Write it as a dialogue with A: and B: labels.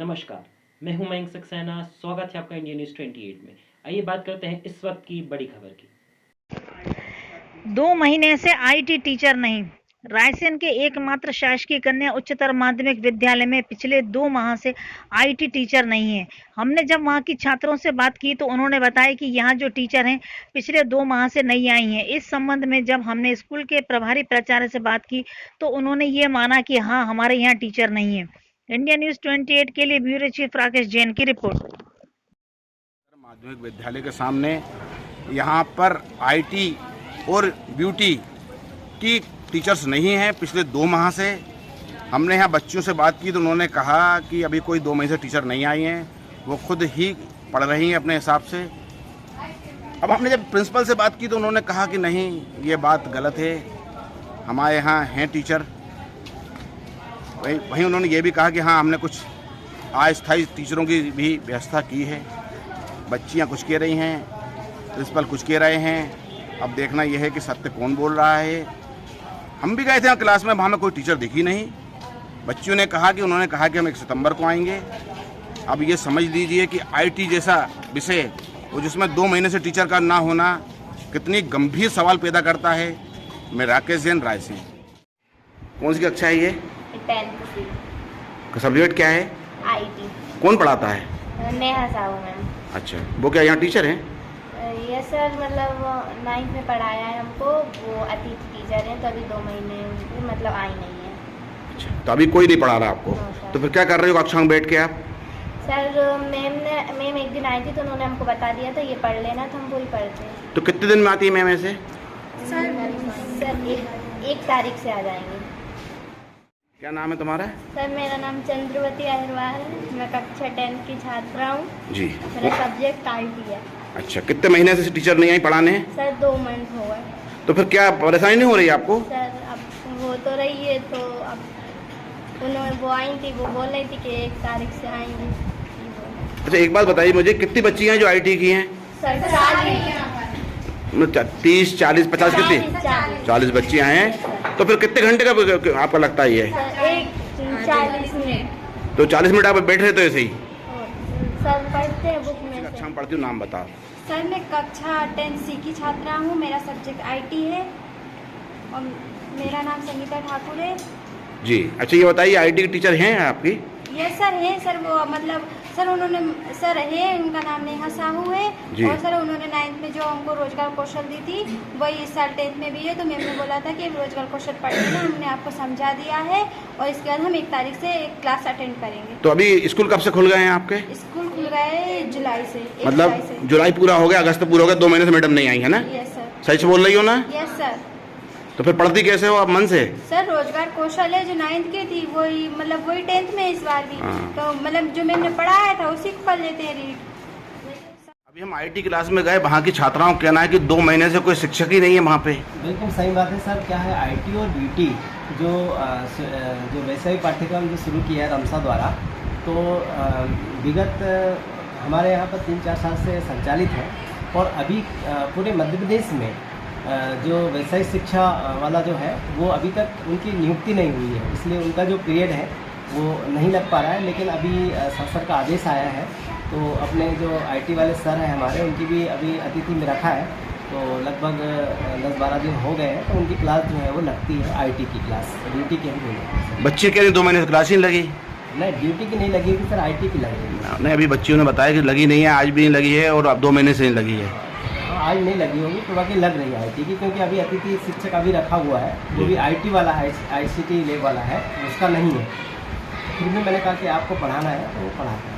A: नमस्कार, मैं हूं मयंक सक्सेना। स्वागत है आपका इंडिया न्यूज़ 28 में। आइए बात करते हैं इस वक्त की बड़ी खबर की।
B: 2 महीने से आईटी टीचर नहीं। रायसेन के एकमात्र शासकीय कन्या उच्चतर माध्यमिक विद्यालय में पिछले 2 माह से आईटी टीचर नहीं है। हमने जब वहां की छात्रों से बात की तो उन्होंने बताया कि यहाँ जो टीचर हैं पिछले 2 माह से नहीं आई हैं। इस संबंध में जब हमने स्कूल के प्रभारी प्राचार्य से बात की तो उन्होंने ये माना कि हाँ, हमारे यहाँ टीचर नहीं है। इंडिया न्यूज़ 28 के लिए ब्यूरो चीफ राकेश जैन की रिपोर्ट।
C: माध्यमिक विद्यालय के सामने यहाँ पर आईटी और ब्यूटी की टीचर्स नहीं हैं पिछले 2 माह से। हमने यहाँ बच्चों से बात की तो उन्होंने कहा कि अभी कोई 2 महीने से टीचर नहीं आई हैं, वो खुद ही पढ़ रही हैं अपने हिसाब से। अब हमने जब प्रिंसिपल से बात की तो उन्होंने कहा कि नहीं, ये बात गलत है, हमारे यहाँ हैं टीचर। वहीं उन्होंने ये भी कहा कि हाँ, हमने कुछ अस्थायी टीचरों की भी व्यवस्था की है। बच्चियाँ कुछ कह रही हैं, प्रिंसिपल कुछ कह रहे हैं। अब देखना यह है कि सत्य कौन बोल रहा है। हम भी गए थे क्लास में, वहाँ में कोई टीचर दिखी नहीं। बच्चियों ने कहा कि उन्होंने कहा कि हम 1 सितंबर को आएंगे। अब ये समझ लीजिए कि आईटी जैसा विषय वो जिसमें 2 महीने से टीचर का ना होना कितनी गंभीर सवाल पैदा करता है। मैं राकेश जैन, रायसेन। कौन सी कक्षा है ये?
D: 10th सी।
C: का सब्जेक्ट क्या है?
D: आईटी।
C: कौन पढ़ाता है?
D: नेहा साहू मैम।
C: अच्छा, वो क्या यहाँ टीचर हैं?
D: ये सर मतलब 9th में पढ़ाया है हमको, वो अतिथि टीचर हैं, तो अभी 2 महीने मतलब आई नहीं है।
C: अच्छा, तो अभी कोई नहीं पढ़ा रहा आपको?
D: हाँ,
C: तो फिर क्या कर रहे हो कक्षा में बैठ के आप?
D: सर मैम एक दिन आई थी तो उन्होंने हमको बता दिया था ये पढ़ लेना, तो हम वही पढ़ते हैं।
C: तो कितने दिन में आती है मैम ऐसे?
D: सर 1 तारीख से आ जाएंगे।
C: क्या नाम है तुम्हारा?
D: सर मेरा नाम चंद्रवती अग्रवाल है, मैं कक्षा 10 की छात्रा हूँ
C: जी।
D: मेरा सब्जेक्ट आईटी है।
C: अच्छा, कितने महीने से टीचर नहीं आई पढ़ाने?
D: सर 2 मंथ हो गए।
C: तो फिर क्या परेशानी नहीं हो रही आपको?
D: सर अब हो तो रही है, तो अब उन्होंने वो आई थी, वो बोल रही थी कि 1 तारीख से आएंगी।
C: अच्छा, एक बात बताइए मुझे, कितनी बच्ची हैं जो आईटी की हैं?
D: सर
C: 30, 40, 50 कितनी? 40 बच्चियाँ हैं। तो फिर कितने घंटे का आपका लगता है ये?
D: 40 मिनट।
C: तो 40 मिनट आप बैठ रहे तो ऐसे ही?
D: सर पढ़ते हैं बुक में।
C: कक्षा में पढ़ती हूँ, नाम बताओ।
E: सर मैं कक्षा 10C की छात्रा हूँ, मेरा सब्जेक्ट आईटी है और मेरा नाम संगीता ठाकुर है।
C: जी। अच्छा, ये बताइए आईटी के टीचर हैं आपकी?
E: यस सर है सर, वो मतलब सर उन्होंने सर है, उनका नाम नेहा साहू है। और सर उन्होंने 9th में जो हमको रोजगार कौशल दी थी वही इस साल 10th में भी है। तो मैम ने बोला था कि रोजगार कौशल पढ़ लेना, हमने आपको समझा दिया है और इसके बाद हम 1 तारीख से क्लास अटेंड करेंगे।
C: तो अभी स्कूल कब से खुल गए हैं आपके?
E: स्कूल खुल गए जुलाई से।
C: मतलब जुलाई पूरा हो गया, अगस्त पूरा हो गया, 2 महीने से मैडम नहीं आई है ना?
E: Yes sir.
C: सही से बोल रही हो ना?
E: Yes sir.
C: तो फिर पढ़ती कैसे हो आप मन से?
E: सर रोजगार कौशल है जो 9th की थी वही मतलब वही 10th में इस बार भी। तो मतलब जो मैंने पढ़ाया था उसी को पढ़ लेते हैं रीड।
C: अभी हम आईटी क्लास में गए, वहाँ की छात्राओं का कहना है कि 2 महीने से कोई शिक्षक ही नहीं है वहाँ पे।
F: बिल्कुल सही बात है सर। क्या है, आईटी और बीटी जो वैश्विक पाठ्यक्रम जो शुरू किया है रमसा द्वारा, तो विगत हमारे यहाँ पर 3-4 साल से संचालित है। और अभी पूरे मध्य प्रदेश में जो वैश्विक शिक्षा वाला जो है वो अभी तक उनकी नियुक्ति नहीं हुई है, इसलिए उनका जो पीरियड है वो नहीं लग पा रहा है। लेकिन अभी शासन का आदेश आया है, तो अपने जो आईटी वाले सर हैं हमारे, उनकी भी अभी अतिथि में रखा है। तो लगभग 10-12 दिन हो गए हैं, तो उनकी क्लास जो है वो लगती है, आईटी की क्लास। ड्यूटी की भी नहीं।
C: बच्चे कह रहे 2 महीने से क्लास ही नहीं लगी?
F: नहीं, ड्यूटी की नहीं लगी थी सर, आईटी की लगी है।
C: नहीं, अभी बच्चियों ने बताया कि लगी नहीं है, आज भी नहीं लगी है और अब 2 महीने से नहीं लगी है।
F: आज नहीं लगी होगी, तो बाकी लग रही है आईटी की, क्योंकि अभी अतिथि शिक्षक अभी रखा हुआ है, वो भी आईटी वाला है, आईसीटी लेब वाला है, उसका नहीं है। फिर भी मैंने कहा कि आपको पढ़ाना है तो वो पढ़ाते हैं।